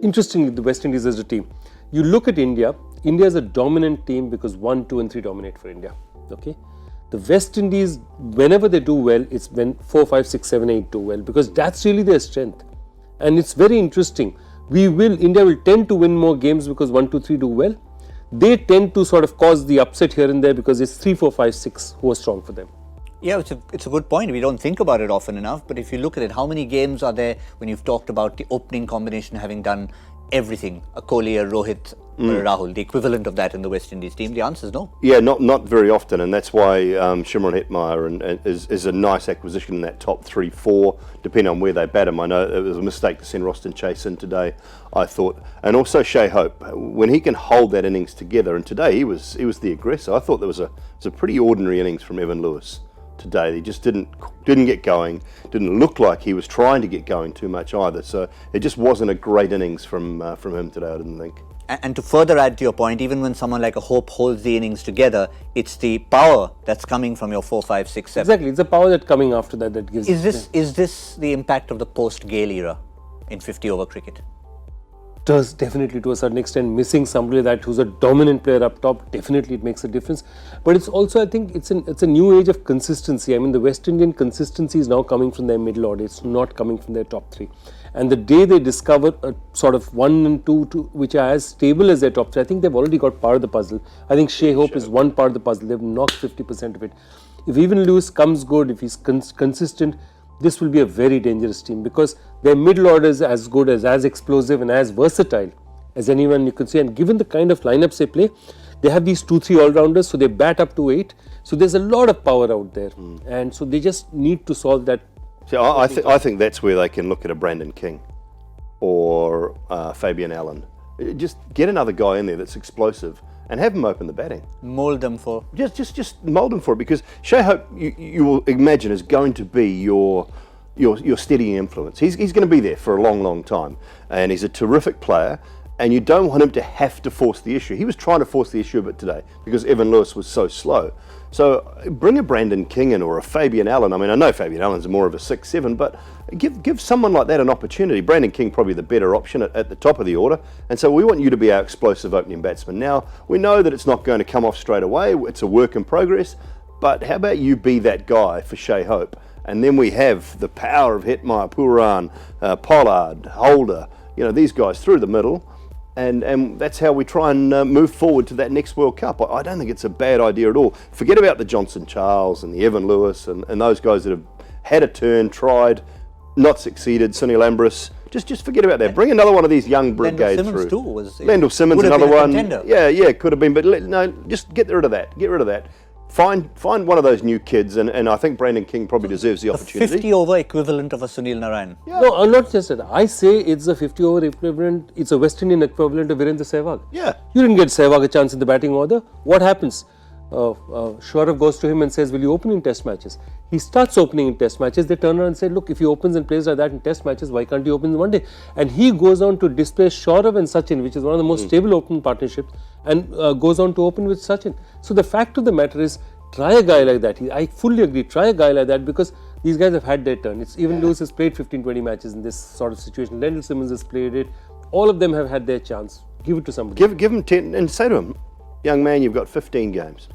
Interestingly, the West Indies as a team. You look at India. India is a dominant team because 1, 2 and 3 dominate for India. Okay. The West Indies, whenever they do well, it's when 4, 5, 6, 7, 8 do well because that's really their strength. And it's very interesting. India will tend to win more games because 1, 2, 3 do well. They tend to sort of cause the upset here and there because it's 3, 4, 5, 6 who are strong for them. Yeah, it's a good point. We don't think about it often enough, but if you look at it, how many games are there when you've talked about the opening combination having done everything? A Kohli, a Rohit, or a Rahul, the equivalent of that in the West Indies team? The answer is no. Yeah, not very often, and that's why Shimron Hetmeyer is a nice acquisition in that top 3, 4, depending on where they bat him. I know it was a mistake to send Roston Chase in today, I thought, and also Shai Hope when he can hold that innings together. And today he was the aggressor. I thought there was a pretty ordinary innings from Evan Lewis today. He just didn't get going. Didn't look like he was trying to get going too much either. So it just wasn't a great innings from him today, I didn't think. And to further add to your point, even when someone like a Hope holds the innings together, it's the power that's coming from your 4, 5, 6, 7. Exactly, it's the power that's coming after that gives. Is this the impact of the post-Gale era in 50-over cricket? Does definitely to a certain extent. Missing somebody that who's a dominant player up top, definitely it makes a difference. But it's also, I think, it's a new age of consistency. I mean, the West Indian consistency is now coming from their middle order. It's not coming from their top 3. And the day they discover a sort of 1 and 2, which are as stable as their top 3, I think they've already got part of the puzzle. I think Shai Hope is one part of the puzzle. They've knocked 50% of it. If even Lewis comes good, if he's consistent, this will be a very dangerous team because their middle order is as good, as explosive and as versatile as anyone you can see. And given the kind of lineups they play, they have these 2, 3 all-rounders, so they bat up to 8. So there's a lot of power out there. And so they just need to solve that. So I think that's where they can look at a Brandon King or Fabian Allen. Just get another guy in there that's explosive and have him open the batting. Mold them for... Just mould them for it because Shai Hope, you will imagine, is going to be your steadying influence. He's going to be there for a long, long time, and he's a terrific player, and you don't want him to have to force the issue. He was trying to force the issue a bit today because Evan Lewis was so slow. So bring a Brandon King in or a Fabian Allen. I mean, I know Fabian Allen's more of a 6, 7, but give someone like that an opportunity. Brandon King probably the better option at the top of the order, and so we want you to be our explosive opening batsman. Now, we know that it's not going to come off straight away. It's a work in progress, but how about you be that guy for Shai Hope? And then we have the power of Hetmeyer, Pooran, Pollard, Holder, these guys through the middle. And that's how we try and move forward to that next World Cup. I don't think it's a bad idea at all. Forget about the Johnson Charles and the Evan Lewis and those guys that have had a turn, tried, not succeeded, Sunil Ambrose. Just forget about that. Bring another one of these young brigades through. Lendl Simmons, another one. Yeah, could have been. But no, just get rid of that. Get rid of that. Find one of those new kids, and I think Brandon King probably deserves the opportunity. 50-over equivalent of a Sunil Narayan. Yeah. No, not just that. I say it's a 50-over equivalent. It's a West Indian equivalent of Virendra Sehwag. Yeah. You didn't get Sehwag a chance in the batting order. What happens? Shorav goes to him and says, will you open in test matches? He starts opening in test matches. They turn around and say, look, if he opens and plays like that in test matches, why can't he open in one day? And he goes on to displace Shorav and Sachin, which is one of the most stable opening partnerships, and goes on to open with Sachin. So the fact of the matter is, try a guy like that. I fully agree. Try a guy like that because these guys have had their turn. Even Lewis has played 15-20 matches in this sort of situation. Lendl Simmons has played it. All of them have had their chance. Give it to somebody. Give him 10 and say to him, young man, you've got 15 games.